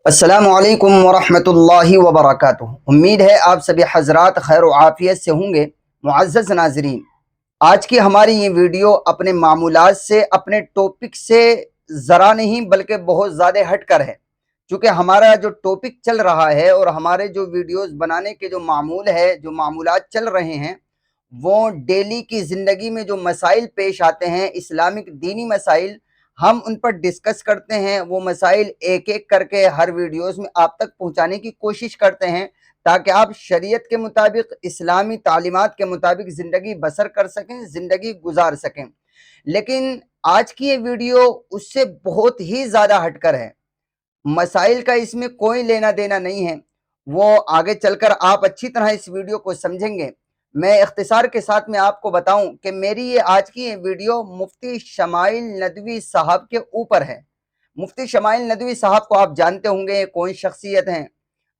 अस्सलामु अलैकुम वरहमतुल्लाहि वबरकातुहू। उम्मीद है आप सभी हजरात खैर व आफियत से होंगे। मुअज़्ज़ज़ नाज़रीन, आज की हमारी ये वीडियो अपने मामूलात से, अपने टॉपिक से ज़रा नहीं बल्कि बहुत ज़्यादा हट कर है। चूँकि हमारा जो टॉपिक चल रहा है और हमारे जो वीडियोज़ बनाने के जो मामूल है, जो मामूलात चल रहे हैं, वो डेली की ज़िंदगी में जो मसाइल पेश आते हैं, इस्लामिक दीनी मसाइल, हम उन पर डिस्कस करते हैं। वो मसाइल एक एक करके हर वीडियोज़ में आप तक पहुंचाने की कोशिश करते हैं ताकि आप शरीयत के मुताबिक, इस्लामी तालीमात के मुताबिक ज़िंदगी बसर कर सकें, ज़िंदगी गुजार सकें। लेकिन आज की ये वीडियो उससे बहुत ही ज़्यादा हटकर है। मसाइल का इसमें कोई लेना देना नहीं है, वो आगे चलकर आप अच्छी तरह इस वीडियो को समझेंगे। मैं इख्तिसार के साथ में आपको बताऊं कि मेरी ये आज की ये वीडियो मुफ्ती शमाइल नदवी साहब के ऊपर है। मुफ्ती शमाइल नदवी साहब को आप जानते होंगे, कौन शख्सियत हैं।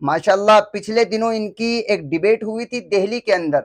माशाल्लाह पिछले दिनों इनकी एक डिबेट हुई थी दिल्ली के अंदर,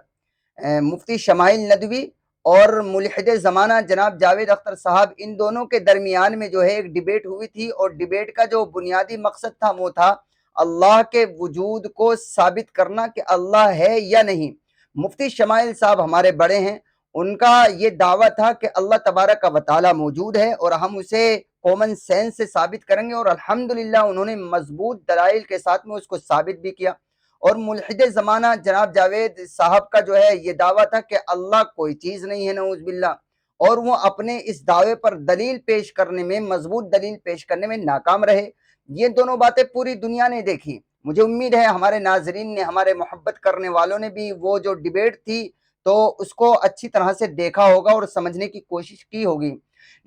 मुफ्ती शमाइल नदवी और मुल्हिद ज़माना जनाब जावेद अख्तर साहब, इन दोनों के दरमियान में जो है एक डिबेट हुई थी। और डिबेट का जो बुनियादी मकसद था वो था अल्लाह के वजूद को साबित करना कि अल्लाह है या नहीं। मुफ्ती शमाइल साहब हमारे बड़े हैं, उनका ये दावा था कि अल्लाह तबारक व तआला मौजूद है और हम उसे कॉमन सेंस से साबित करेंगे। और अल्हम्दुलिल्लाह उन्होंने मजबूत दलाइल के साथ में उसको साबित भी किया। और मुल्हिद ज़माना जनाब जावेद साहब का जो है ये दावा था कि अल्लाह कोई चीज़ नहीं है, नऊज़ बिल्लाह। और वो अपने इस दावे पर दलील पेश करने में, मजबूत दलील पेश करने में नाकाम रहे। ये दोनों बातें पूरी दुनिया ने देखी। मुझे उम्मीद है हमारे नाजरीन ने, हमारे मोहब्बत करने वालों ने भी वो जो डिबेट थी तो उसको अच्छी तरह से देखा होगा और समझने की कोशिश की होगी।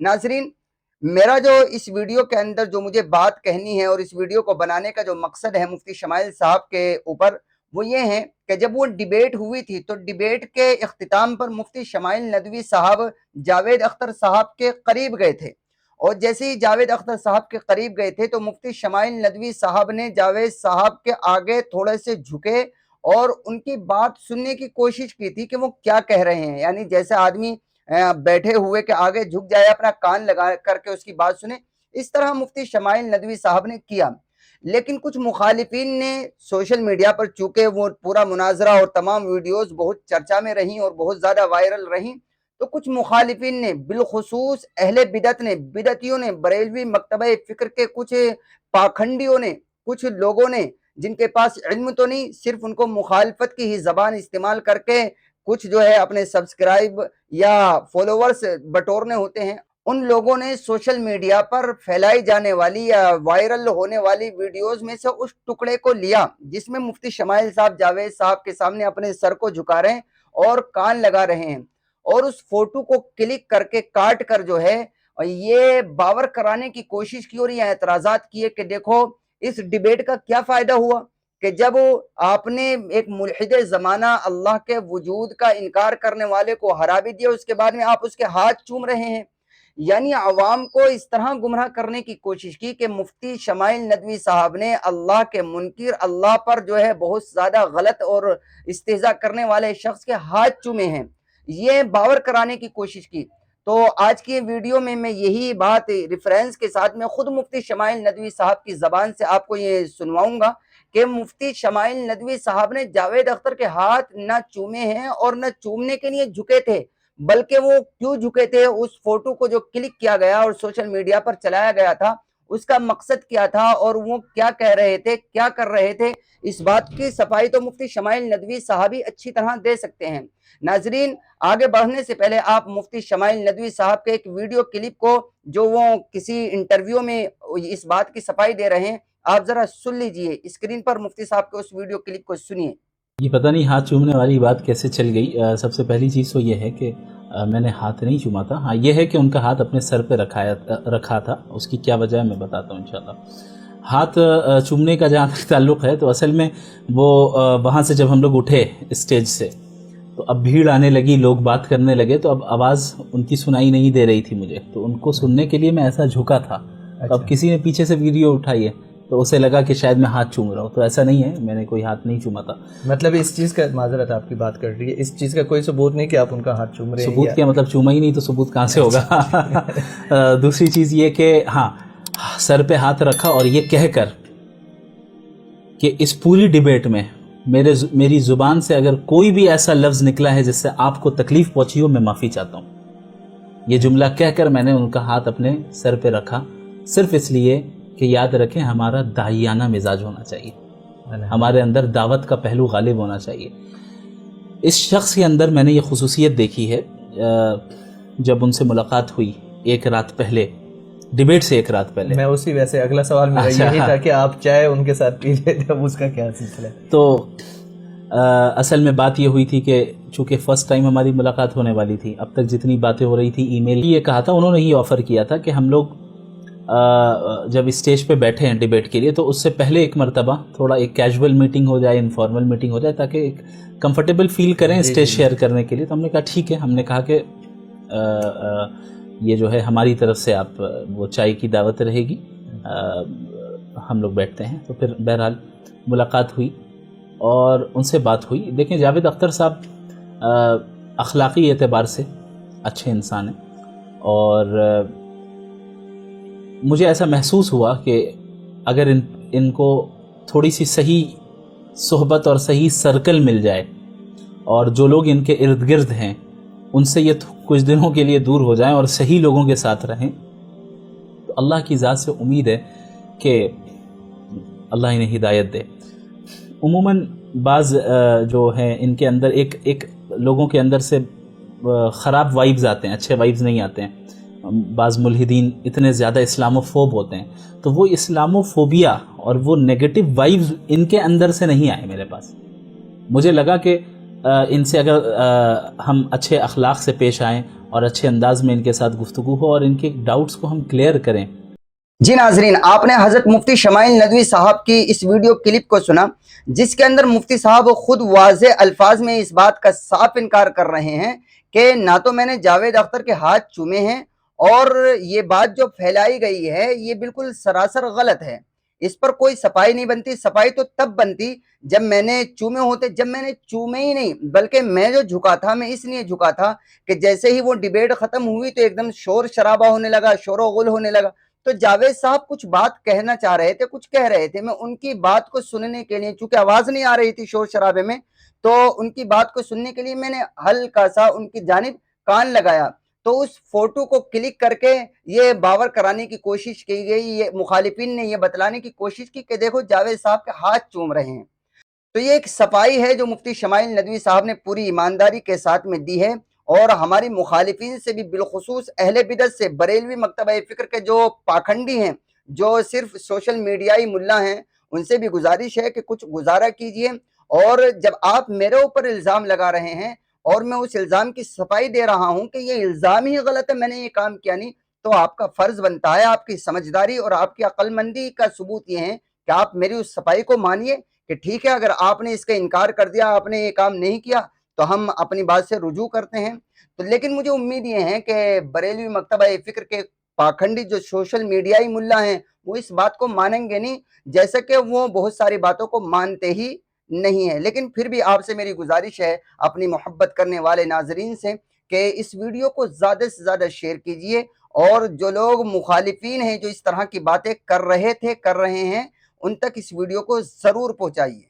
नाजरीन, मेरा जो इस वीडियो के अंदर जो मुझे बात कहनी है और इस वीडियो को बनाने का जो मकसद है मुफ्ती शमाइल साहब के ऊपर, वो ये है कि जब वो डिबेट हुई थी तो डिबेट के इख्तिताम पर मुफ्ती शमाइल नदवी साहब जावेद अख्तर साहब के करीब गए थे। और जैसे ही जावेद अख्तर साहब के करीब गए थे तो मुफ्ती शमाइल नदवी साहब ने जावेद साहब के आगे थोड़े से झुके और उनकी बात सुनने की कोशिश की थी कि वो क्या कह रहे हैं। यानी जैसे आदमी बैठे हुए के आगे झुक जाए, अपना कान लगा करके उसकी बात सुने, इस तरह मुफ्ती शमाइल नदवी साहब ने किया। लेकिन कुछ मुखालिफिन ने सोशल मीडिया पर, चूंकि वो पूरा मुनाजरा और तमाम वीडियोस बहुत चर्चा में रहीं और बहुत ज़्यादा वायरल रहीं, तो कुछ मुखालिफिन ने, बिलखुसूस अहले बिदत ने, बिदतियों ने, बरेलवी मकतबे फ़िक्र के कुछ पाखंडियों ने, कुछ लोगों ने जिनके पास इल्म तो नहीं, सिर्फ उनको मुखालफत की ही ज़बान इस्तेमाल करके कुछ जो है अपने सब्सक्राइब या फॉलोवर्स बटोरने होते हैं, उन लोगों ने सोशल मीडिया पर फैलाई जाने वाली या वायरल होने वाली वीडियोस में से उस टुकड़े को लिया जिसमें मुफ्ती शमाइल साहब जावेद साहब के सामने अपने सर को झुका रहे हैं और कान लगा रहे हैं, और उस फोटो को क्लिक करके काट कर जो है ये बावर कराने की कोशिश की और ये एतराज़ात किए कि देखो इस डिबेट का क्या फ़ायदा हुआ कि जब आपने एक मुल्हिद ज़माना, अल्लाह के वजूद का इनकार करने वाले को हरा भी दिया, उसके बाद में आप उसके हाथ चूम रहे हैं। यानी अवाम को इस तरह गुमराह करने की कोशिश की कि मुफ्ती शमाइल नदवी साहब ने अल्लाह के मुनकिर, अल्लाह पर जो है बहुत ज़्यादा गलत और इस्तेज़ा करने वाले शख्स के हाथ चूमे हैं, ये बावर कराने की कोशिश की। तो आज की वीडियो में मैं यही बात रेफरेंस के साथ में खुद मुफ्ती शमाइल नदवी साहब की ज़बान से आपको ये सुनवाऊंगा कि मुफ्ती शमाइल नदवी साहब ने जावेद अख्तर के हाथ न चूमे हैं और न चूमने के लिए झुके थे, बल्कि वो क्यों झुके थे, उस फोटो को जो क्लिक किया गया और सोशल मीडिया पर चलाया गया था उसका मकसद क्या था और वो क्या कह रहे थे, क्या कर रहे थे, इस बात की सफाई तो मुफ्ती शमाइल नदवी साहब ही अच्छी तरह दे सकते हैं। नाजरीन, आगे बढ़ने से पहले आप मुफ्ती शमाइल नदवी साहब के एक वीडियो क्लिप को, जो वो किसी इंटरव्यू में इस बात की सफाई दे रहे हैं, आप जरा सुन लीजिए। स्क्रीन पर मुफ्ती साहब के उस वीडियो क्लिप को सुनिए। ये पता नहीं हाथ चूमने वाली बात कैसे चल गई। सबसे पहली चीज़ तो ये है कि मैंने हाथ नहीं चूमा था। हाँ, ये है कि उनका हाथ अपने सर पे रखा था, उसकी क्या वजह है मैं बताता हूँ इंशाल्लाह। हाथ चूमने का जहाँ तक ताल्लुक़ है तो असल में वो वहाँ से जब हम लोग उठे स्टेज से तो अब भीड़ आने लगी, लोग बात करने लगे, तो अब आवाज़ उनकी सुनाई नहीं दे रही थी मुझे, तो उनको सुनने के लिए मैं ऐसा झुका था। अच्छा। अब किसी ने पीछे से वीडियो उठाई है तो उसे लगा कि शायद मैं हाथ चूम रहा हूँ, तो ऐसा नहीं है, मैंने कोई हाथ नहीं चूमा था। मतलब इस चीज़ का, माजरत आपकी बात कर रही है, इस चीज़ का कोई सबूत नहीं कि आप उनका हाथ चूम रहे हैं। सबूत क्या मतलब, चूमा ही नहीं तो सबूत कहाँ से होगा। दूसरी चीज़ ये कि हाँ, सर पे हाथ रखा और ये कहकर کہ اس پوری ڈیبیٹ میں میری زبان سے اگر کوئی بھی ایسا لفظ نکلا ہے جس سے آپ کو تکلیف پہنچی ہو، میں معافی چاہتا ہوں. یہ جملہ کہہ کر میں نے ان کا ہاتھ اپنے سر پہ رکھا، صرف اس لیے کہ یاد رکھیں ہمارا داعیانہ مزاج ہونا چاہیے، ہمارے اندر دعوت کا پہلو غالب ہونا چاہیے. اس شخص کے اندر میں نے یہ خصوصیت دیکھی ہے. جب ان سے ملاقات ہوئی ایک رات پہلے، ڈیبیٹ سے ایک رات پہلے، میں اسی ویسے اگلا سوال میرا یہی تھا کہ آپ چائے ان کے ساتھ پیجیے تب اس کا کیا سلسلہ ہے؟ تو اصل میں بات یہ ہوئی تھی کہ چونکہ فرسٹ ٹائم ہماری ملاقات ہونے والی تھی، اب تک جتنی باتیں ہو رہی تھی ای میل، یہ کہا تھا انہوں نے، ہی آفر کیا تھا کہ ہم لوگ جب اسٹیج پہ بیٹھے ہیں ڈیبیٹ کے لیے تو اس سے پہلے ایک مرتبہ تھوڑا ایک کیجول میٹنگ ہو جائے، انفارمل میٹنگ ہو جائے، تاکہ ایک کمفرٹیبل فیل کریں اسٹیج شیئر کرنے کے لیے. تو ہم نے کہا ٹھیک ہے. ہم نے کہا کہ یہ جو ہے ہماری طرف سے آپ وہ چائے کی دعوت رہے گی، ہم لوگ بیٹھتے ہیں. تو پھر بہرحال ملاقات ہوئی اور ان سے بات ہوئی. دیکھیں جاوید اختر صاحب اخلاقی اعتبار سے اچھے انسان ہیں، اور مجھے ایسا محسوس ہوا کہ اگر ان کو تھوڑی سی صحیح صحبت اور صحیح سرکل مل جائے، اور جو لوگ ان کے ارد گرد ہیں ان سے یہ کچھ دنوں کے لیے دور ہو جائیں اور صحیح لوگوں کے ساتھ رہیں، تو اللہ کی ذات سے امید ہے کہ اللہ انہیں ہدایت دے. عموماً بعض جو ہیں ان کے اندر ایک لوگوں کے اندر سے خراب وائبز آتے ہیں، اچھے وائبز نہیں آتے ہیں. بعض ملحدین اتنے زیادہ اسلاموفوب ہوتے ہیں، تو وہ اسلاموفوبیا اور وہ نیگیٹو وائبز ان کے اندر سے نہیں آئے میرے پاس. مجھے لگا کہ ان سے اگر ہم اچھے اخلاق سے پیش آئیں اور اچھے انداز میں ان کے ساتھ گفتگو ہو اور ان کے ڈاؤٹس کو ہم کلیئر کریں. جی ناظرین، آپ نے حضرت مفتی شمائل ندوی صاحب کی اس ویڈیو کلپ کو سنا، جس کے اندر مفتی صاحب خود واضح الفاظ میں اس بات کا صاف انکار کر رہے ہیں کہ نہ تو میں نے جاوید اختر کے ہاتھ چومے ہیں، اور یہ بات جو پھیلائی گئی ہے یہ بالکل سراسر غلط ہے. اس پر کوئی صفائی نہیں بنتی. صفائی تو تب بنتی جب میں نے چومے ہوتے. جب میں نے چومے ہی نہیں، بلکہ میں جو جھکا تھا، میں اس لیے جھکا تھا کہ جیسے ہی وہ ڈیبیٹ ختم ہوئی تو ایک دم شور شرابہ ہونے لگا، شور و غل ہونے لگا. تو جاوید صاحب کچھ بات کہنا چاہ رہے تھے، کچھ کہہ رہے تھے. میں ان کی بات کو سننے کے لیے، چونکہ آواز نہیں آ رہی تھی شور شرابے میں، تو ان کی بات کو سننے کے لیے میں نے ہلکا سا ان کی جانب کان لگایا. تو اس فوٹو کو کلک کر کے یہ باور کرانے کی کوشش کی گئی، یہ مخالفین نے یہ بتلانے کی کوشش کی کہ دیکھو جاوید صاحب کے ہاتھ چوم رہے ہیں. تو یہ ایک صفائی ہے جو مفتی شمائل ندوی صاحب نے پوری ایمانداری کے ساتھ میں دی ہے. اور ہماری مخالفین سے بھی، بالخصوص اہل بدعت سے، بریلوی مکتبہ فکر کے جو پاکھنڈی ہیں، جو صرف سوشل میڈیائی ملا ہیں، ان سے بھی گزارش ہے کہ کچھ گزارا کیجئے. اور جب آپ میرے اوپر الزام لگا رہے ہیں اور میں اس الزام کی صفائی دے رہا ہوں کہ یہ الزام ہی غلط ہے، میں نے یہ کام کیا نہیں، تو آپ کا فرض بنتا ہے، آپ کی سمجھداری اور آپ کی عقل مندی کا ثبوت یہ ہے کہ آپ میری اس صفائی کو مانیے کہ ٹھیک ہے، اگر آپ نے اس کا انکار کر دیا، آپ نے یہ کام نہیں کیا، تو ہم اپنی بات سے رجوع کرتے ہیں. تو لیکن مجھے امید یہ ہے کہ بریلوی مکتبہ فکر کے پاکھنڈی جو سوشل میڈیائی ملا ہیں وہ اس بات کو مانیں گے نہیں، جیسا کہ وہ بہت ساری باتوں کو مانتے ہی نہیں ہے. لیکن پھر بھی آپ سے میری گزارش ہے، اپنی محبت کرنے والے ناظرین سے، کہ اس ویڈیو کو زیادہ سے زیادہ شیئر کیجئے، اور جو لوگ مخالفین ہیں جو اس طرح کی باتیں کر رہے تھے، کر رہے ہیں، ان تک اس ویڈیو کو ضرور پہنچائیے.